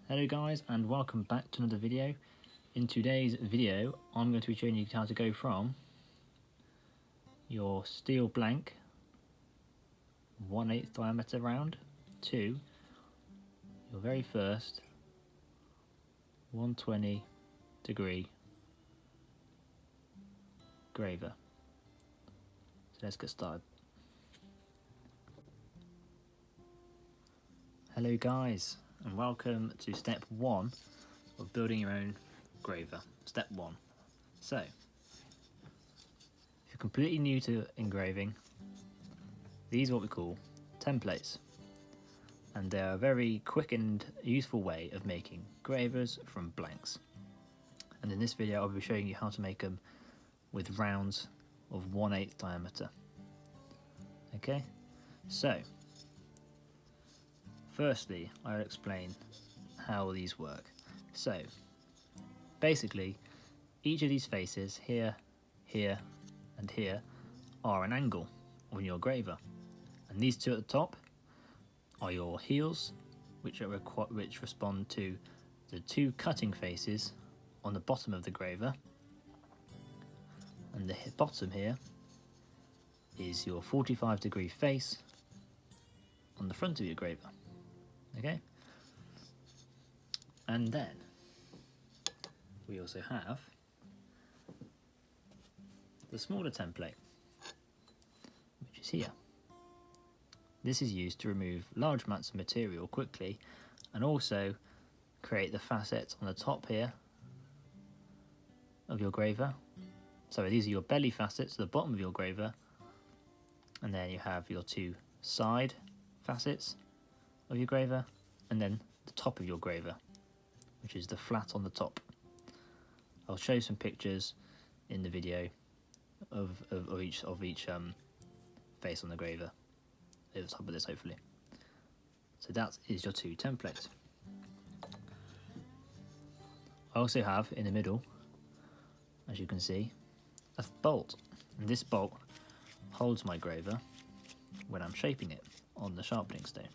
Hello guys, and welcome back to another video. In today's video I'm going to be showing you how to go from your steel blank 1/8 diameter round to your very first 120 degree graver. So let's get started. Hello guys, and welcome to step 1 of building your own graver. Step 1. So, if you're completely new to engraving, these are what we call templates, and they are a very quick and useful way of making gravers from blanks. And in this video I'll be showing you how to make them with rounds of 1/8 diameter. Okay, so firstly I'll explain how these work. So basically each of these faces here, here and here are an angle on your graver, and these two at the top are your heels, which respond to the two cutting faces on the bottom of the graver, and the bottom here is your 45 degree face on the front of your graver. Okay, and then we also have the smaller template, which is here. This is used to remove large amounts of material quickly and also create the facets on the top here of your graver. So these are your belly facets at the bottom of your graver, and then you have your two side facets of your graver, and then the top of your graver, which is the flat on the top. I'll show some pictures in the video of each face on the graver at the top of this, hopefully. So that is your two templates. I also have in the middle, as you can see, a bolt, and this bolt holds my graver when I'm shaping it on the sharpening stone.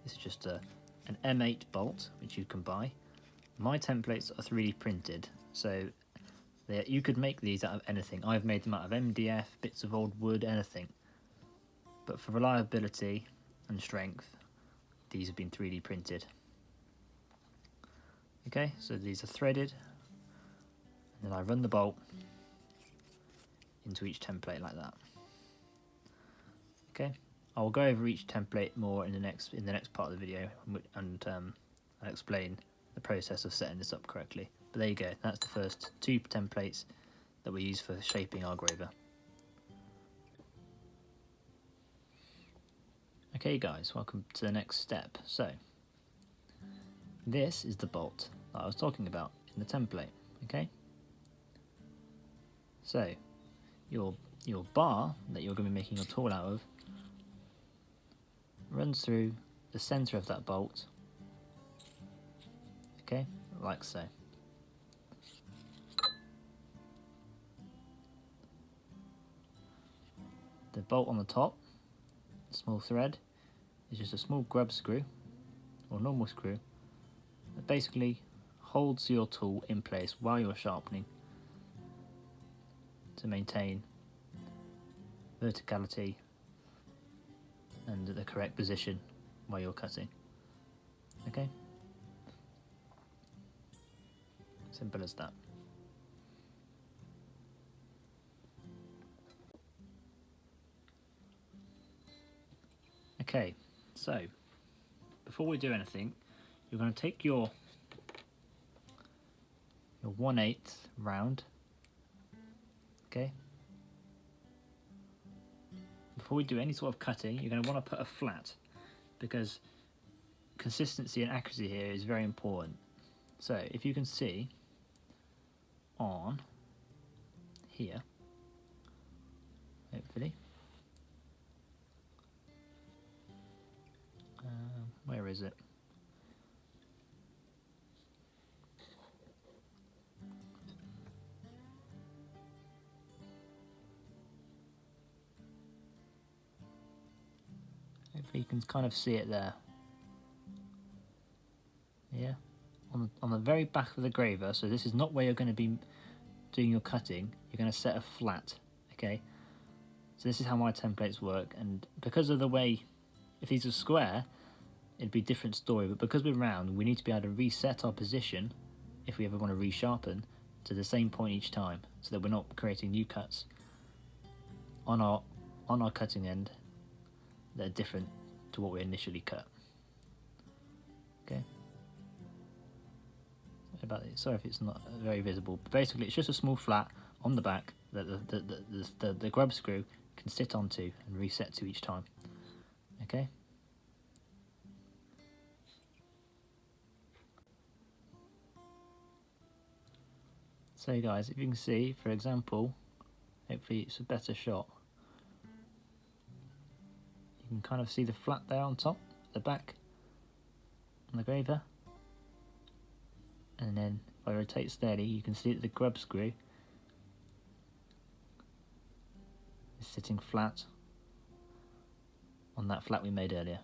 This is just an M8 bolt which you can buy. My templates are 3D printed, so you could make these out of anything. I've made them out of MDF, bits of old wood, anything. But for reliability and strength, these have been 3D printed. Okay, so these are threaded, and then I run the bolt into each template like that. Okay, I'll go over each template more in the next part of the video, and I'll explain the process of setting this up correctly. But there you go, that's the first two templates that we use for shaping our graver. Okay guys, welcome to the next step. So this is the bolt that I was talking about in the template. Okay, so your bar that you're going to be making your tool out of runs through the center of that bolt. Okay, like so. The bolt on the top, small thread, is just a small grub screw or normal screw that basically holds your tool in place while you're sharpening to maintain verticality and the correct position while you're cutting. Okay, simple as that. Okay, so before we do anything, you're going to take your 1/8 round. Okay, before we do any sort of cutting, you're going to want to put a flat, because consistency and accuracy here is very important. So if you can see on here, hopefully, where is it? Hopefully you can kind of see it there. Yeah, on the very back of the graver. So this is not where you're going to be doing your cutting. You're going to set a flat. Okay. So this is how my templates work, and because of the way, if these are square, it'd be a different story. But because we're round, we need to be able to reset our position if we ever want to resharpen to the same point each time, so that we're not creating new cuts on our cutting end that are different to what we initially cut. Okay. Sorry if it's not very visible, but basically it's just a small flat on the back that the grub screw can sit onto and reset to each time. Okay. So guys, if you can see, for example, hopefully it's a better shot. You can kind of see the flat there on top, the back, on the graver. And then if I rotate steady, you can see that the grub screw is sitting flat on that flat we made earlier.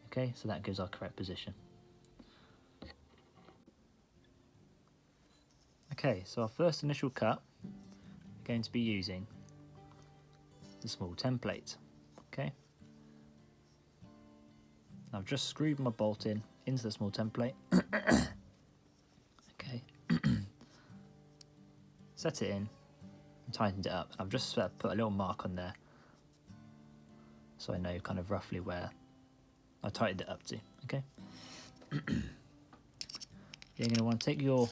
Okay, so that gives our correct position. Okay, so our first initial cut, we're going to be using the small template. Okay, I've just screwed my bolt into the small template. Okay, set it in and tightened it up. I've just put a little mark on there so I know kind of roughly where I tightened it up to. Okay. You're going to want to take your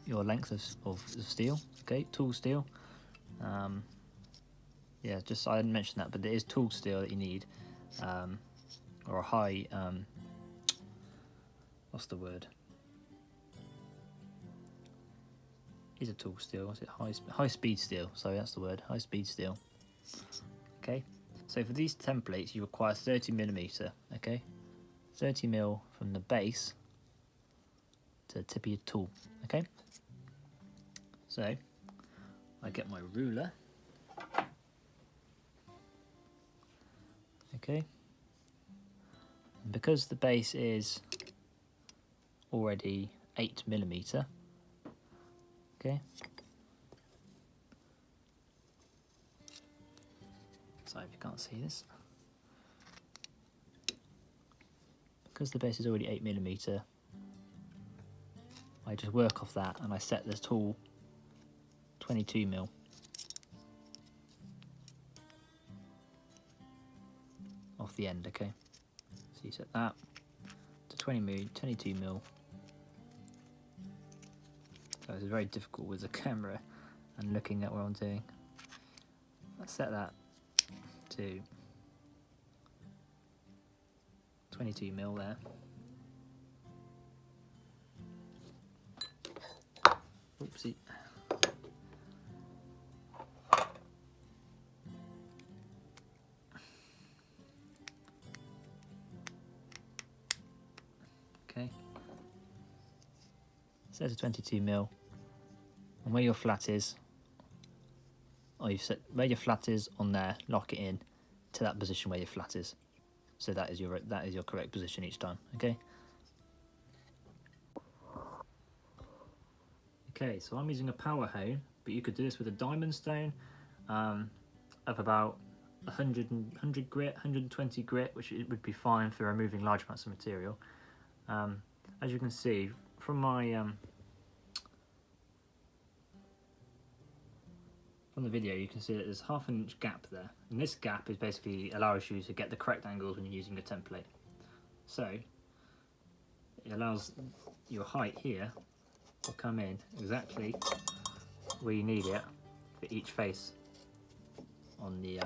length of steel, okay, tool steel. Yeah, just I didn't mention that, but there is tool steel that you need, or a high, what's the word? Is a tool steel? What's it? High speed steel. Sorry, that's the word. High speed steel. Okay. So for these templates, you require 30mm. Okay, 30mm from the base to the tip of your tool. Okay. So I get my ruler. Okay. And because the base is already 8mm. Okay. Sorry if you can't see this. Because the base is already 8mm, I just work off that and I set the tool 22mm. Off the end, okay? So you set that to 22mm. So it's very difficult with the camera and looking at what I'm doing. Let's set that to 22mm there. Oopsie. Okay. Set to 22mm, and where your flat is, or you've set where your flat is on there, lock it in to that position where your flat is. So that is your correct position each time. Okay. Okay, so I'm using a power hone, but you could do this with a diamond stone of about 100 grit, 120 grit, which it would be fine for removing large amounts of material. As you can see from my from the video, you can see that there's half an inch gap there, and this gap is basically allows you to get the correct angles when you're using a template. So it allows your height here to come in exactly where you need it for each face on the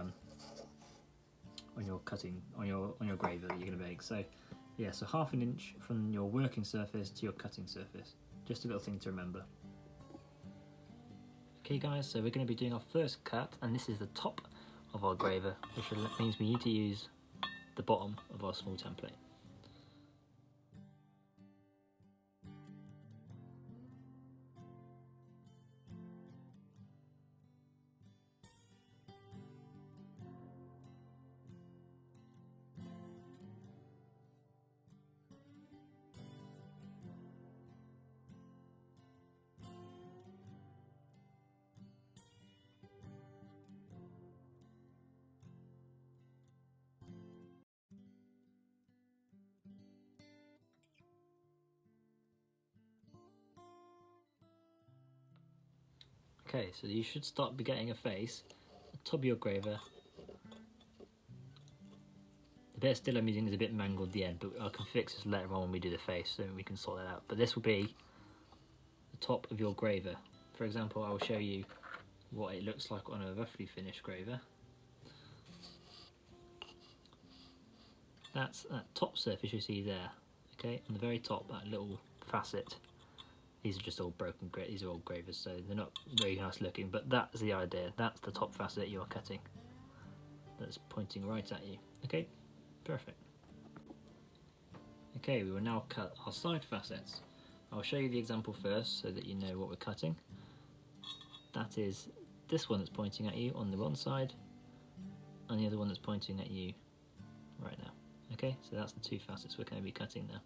on your graver that you're going to make. So yeah, so half an inch from your working surface to your cutting surface. Just a little thing to remember. Okay guys, so we're going to be doing our first cut, and this is the top of our graver, which means we need to use the bottom of our small template. Okay, so you should start be getting a face. The top of your graver. The bit of still I'm using is a bit mangled at the end, but I can fix this later on when we do the face, so we can sort that out. But this will be the top of your graver. For example, I will show you what it looks like on a roughly finished graver. That's that top surface you see there. Okay, on the very top, that little facet. These are just all broken, these are all gravers, so they're not very nice looking, but that's the idea. That's the top facet you are cutting. That's pointing right at you. Okay, perfect. Okay, we will now cut our side facets. I'll show you the example first so that you know what we're cutting. That is this one that's pointing at you on the one side, and the other one that's pointing at you right now. Okay, so that's the two facets we're going to be cutting now.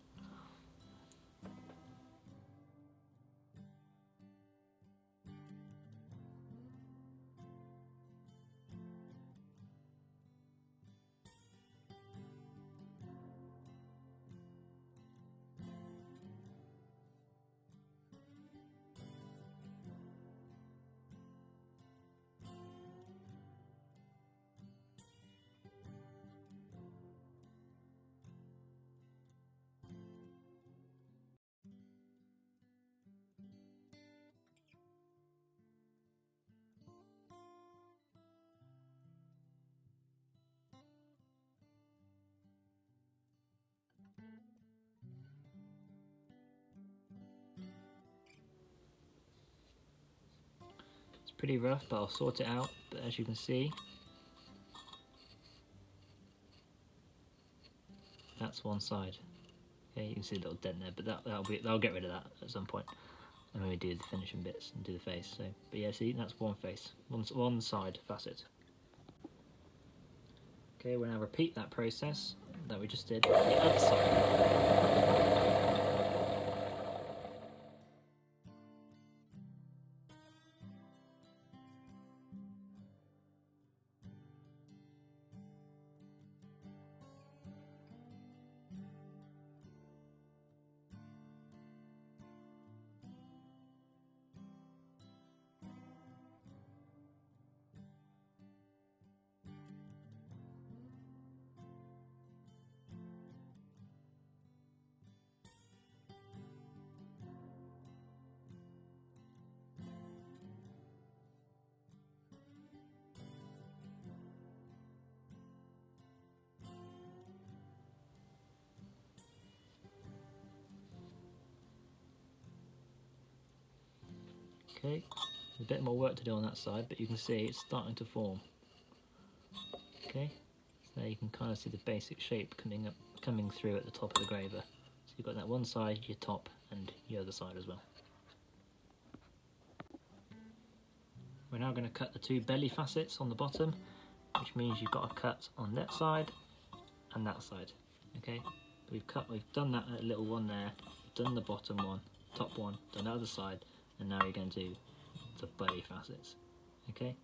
Pretty rough, but I'll sort it out. But as you can see, that's one side. Okay, you can see a little dent there, but that'll get rid of that at some point, and when we do the finishing bits and do the face. So, but yeah, see, that's one face, one side facet. Okay, we'll now repeat that process that we just did on the other side. Okay, there's a bit more work to do on that side, but you can see it's starting to form. Okay, so there you can kind of see the basic shape coming through at the top of the graver. So you've got that one side, your top, and your other side as well. We're now going to cut the two belly facets on the bottom, which means you've got to cut on that side and that side. Okay, we've done that little one there, done the bottom one, top one, done the other side, and now you're going to do the belly facets. Okay.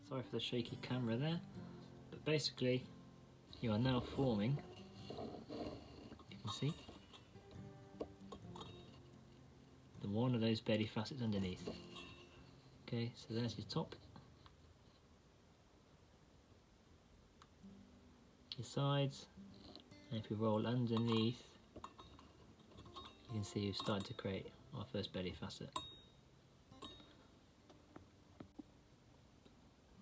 Sorry for the shaky camera there, but basically you are now forming, you can see, the one of those belly facets underneath. Okay, so there's your top, your sides, and if we roll underneath, you can see we've started to create our first belly facet.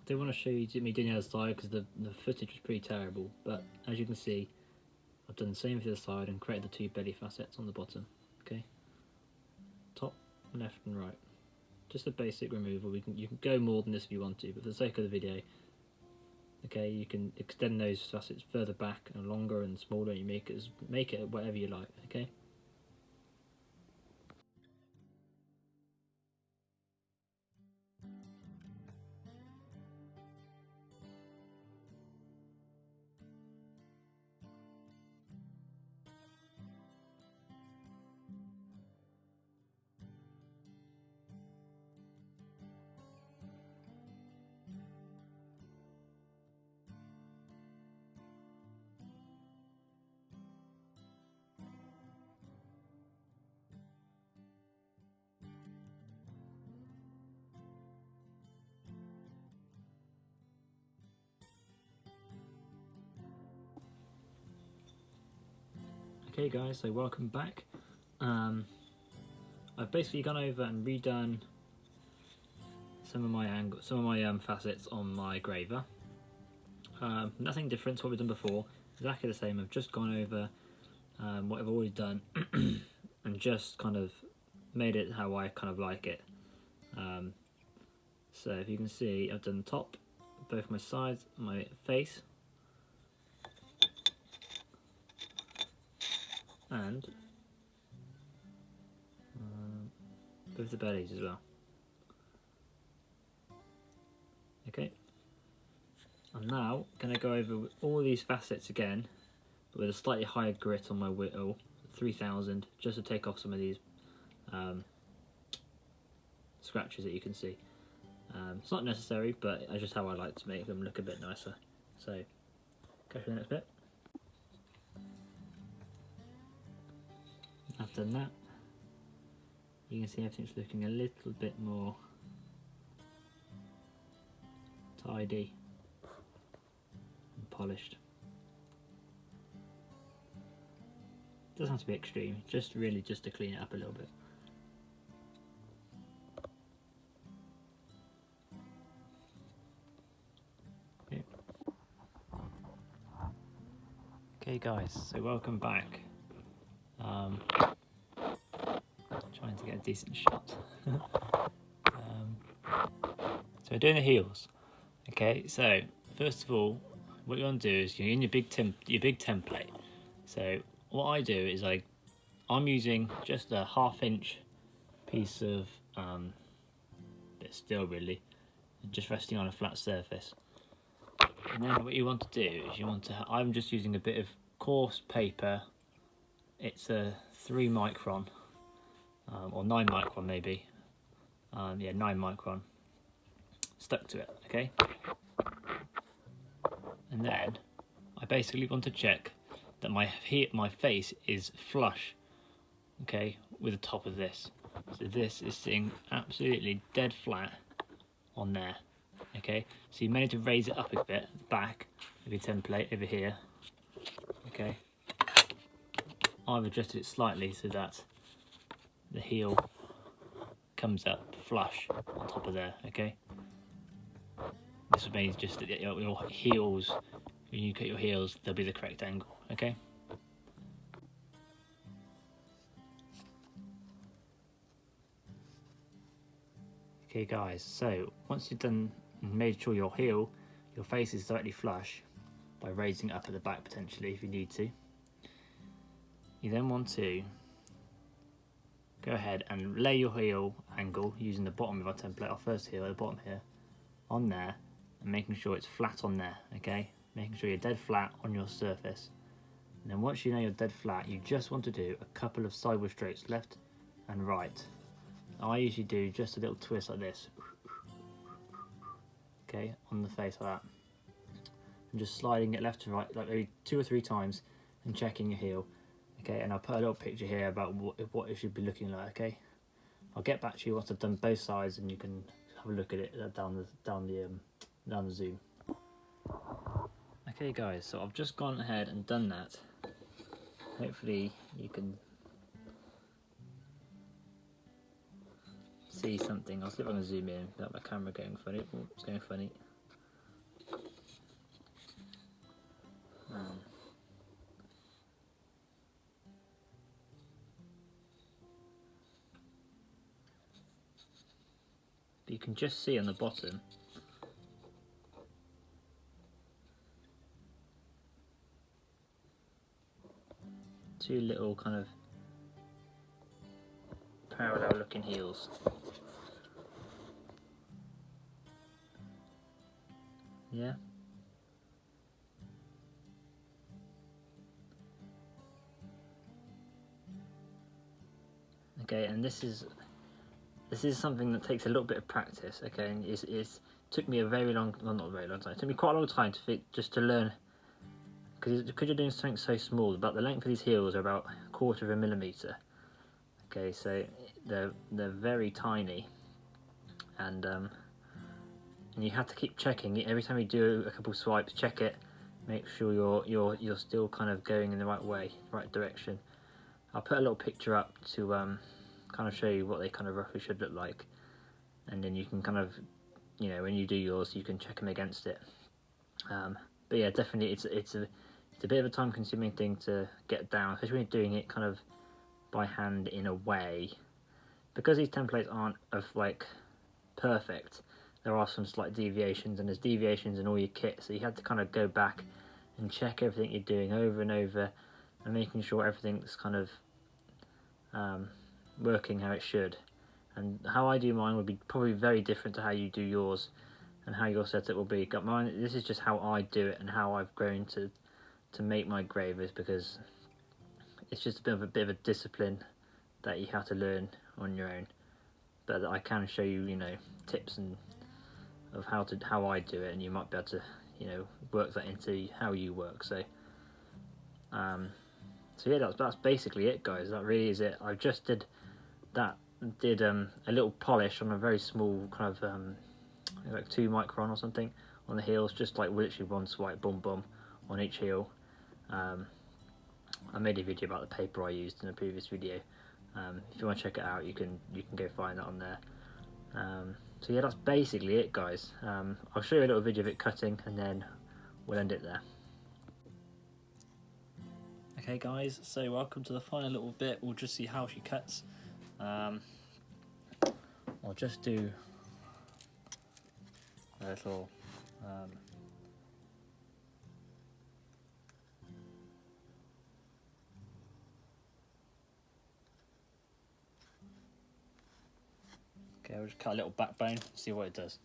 I do want to show you me doing the other side because the footage was pretty terrible, but as you can see, I've done the same for the side and created the 2 belly facets on the bottom. Okay, top, left and right. Just a basic removal. You can go more than this if you want to, but for the sake of the video, okay, you can extend those facets further back and longer and smaller. You make it whatever you like. Okay. Okay guys, so welcome back. I've basically gone over and redone some of my facets on my graver. Nothing different to what we've done before, exactly the same. I've just gone over what I've always done and just kind of made it how I kind of like it. So if you can see, I've done the top, both my sides, my face, and both the bellies as well. Okay, I'm now going to go over all these facets again, but with a slightly higher grit on my whittle, 3000, just to take off some of these scratches that you can see. It's not necessary, but it's just how I like to make them look a bit nicer. So, go for the next bit. I've done that. You can see everything's looking a little bit more tidy and polished. Doesn't have to be extreme, just really just to clean it up a little bit. Okay guys, so welcome back. Trying to get a decent shot. So we're doing the heels. Okay, so first of all, what you want to do is you're in your big template. So what I do is I'm using just a 1/2 inch piece of bit of steel really, just resting on a flat surface. And then what you want to do is I'm just using a bit of coarse paper. It's a 3 micron or 9 micron maybe. Yeah, 9 micron stuck to it. Okay. And then I basically want to check that my face is flush, okay, with the top of this. So this is sitting absolutely dead flat on there, okay. So you may need to raise it up a bit, back of your template over here, okay. I've adjusted it slightly so that the heel comes up flush on top of there, okay. This means just that your heels, when you cut your heels, they'll be the correct angle, okay? Okay guys, so once you've done and made sure your face is slightly flush by raising it up at the back potentially if you need to, you then want to go ahead and lay your heel angle using the bottom of our template, our first heel at the bottom here, on there, and making sure it's flat on there, okay? Making sure you're dead flat on your surface. And then once you know you're dead flat, you just want to do a couple of sideways strokes left and right. I usually do just a little twist like this, okay, on the face like that. And just sliding it left to right like maybe 2 or 3 times and checking your heel, okay? And I'll put a little picture here about what it should be looking like, okay? I'll get back to you once I've done both sides and you can have a look at it down the zoom. Okay guys, so I've just gone ahead and done that. Hopefully you can see something. I'll see if I can zoom in without my camera going funny. Oh, it's going funny. But you can just see on the bottom two little kind of parallel looking heels. Yeah. Okay, and this is something that takes a little bit of practice. Okay, and it's took me a very long, well, not a very long time. It took me quite a long time just to learn, because you're doing something so small. But the length of these heels are about 1/4 of a millimetre. Okay, so they're very tiny, and you have to keep checking it every time you do a couple swipes. Check it, make sure you're still kind of going in the right way, right direction. I'll put a little picture up to kind of show you what they kind of roughly should look like, and then you can kind of, you know, when you do yours, you can check them against it. But yeah, definitely it's a bit of a time-consuming thing to get down, especially when you're doing it kind of by hand in a way, because these templates aren't like perfect. There are some slight deviations, and there's deviations in all your kit, so you have to kind of go back and check everything you're doing over and over, and making sure everything's kind of working how it should. And how I do mine would be probably very different to how you do yours and how your setup will be. Got mine. This is just how I do it and how I've grown to make my gravers, because it's just a bit of a discipline that you have to learn on your own. But I can show you, you know, tips and of how I do it, and you might be able to, you know, work that into how you work. So yeah, that's basically it, guys. That really is it. I just did a little polish on a very small kind of like 2 micron or something on the heels, just like literally one swipe, boom boom, on each heel. I made a video about the paper I used in a previous video. If you want to check it out, you can go find that on there. So yeah, that's basically it, guys. I'll show you a little video of it cutting, and then we'll end it there. Okay guys, so welcome to the final little bit. We'll just see how she cuts. I'll just do a little okay, I'll just cut a little backbone, see what it does.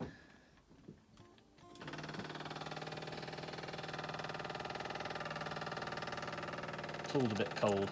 Tool's a bit cold.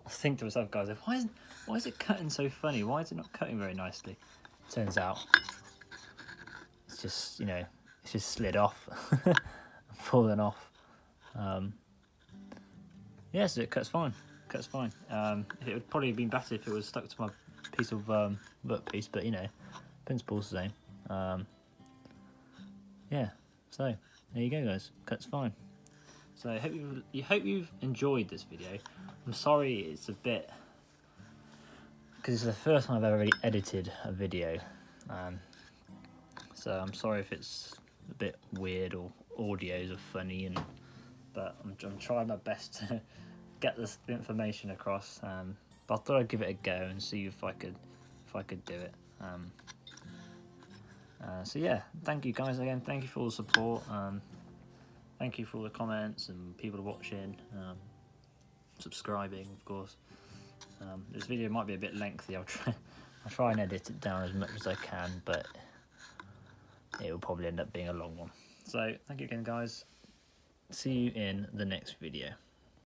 I think to myself, guys, why is it cutting so funny? Why is it not cutting very nicely? Turns out it's just, you know, it's just slid off, fallen off. Yes, it cuts fine. Cuts fine. It would probably have been better if it was stuck to my piece of workpiece, but you know, principle's the same. Yeah. So there you go, guys. Cuts fine. So I hope you've enjoyed this video. I'm sorry it's a bit, because it's the first time I've ever really edited a video. So I'm sorry if it's a bit weird or audios are funny, but I'm trying my best to get this information across. But I thought I'd give it a go and see if I could do it. So yeah, thank you guys again. Thank you for all the support. Thank you for all the comments and people watching, subscribing, of course. This video might be a bit lengthy. I'll try and edit it down as much as I can, but it will probably end up being a long one. So thank you again, guys. See you in the next video.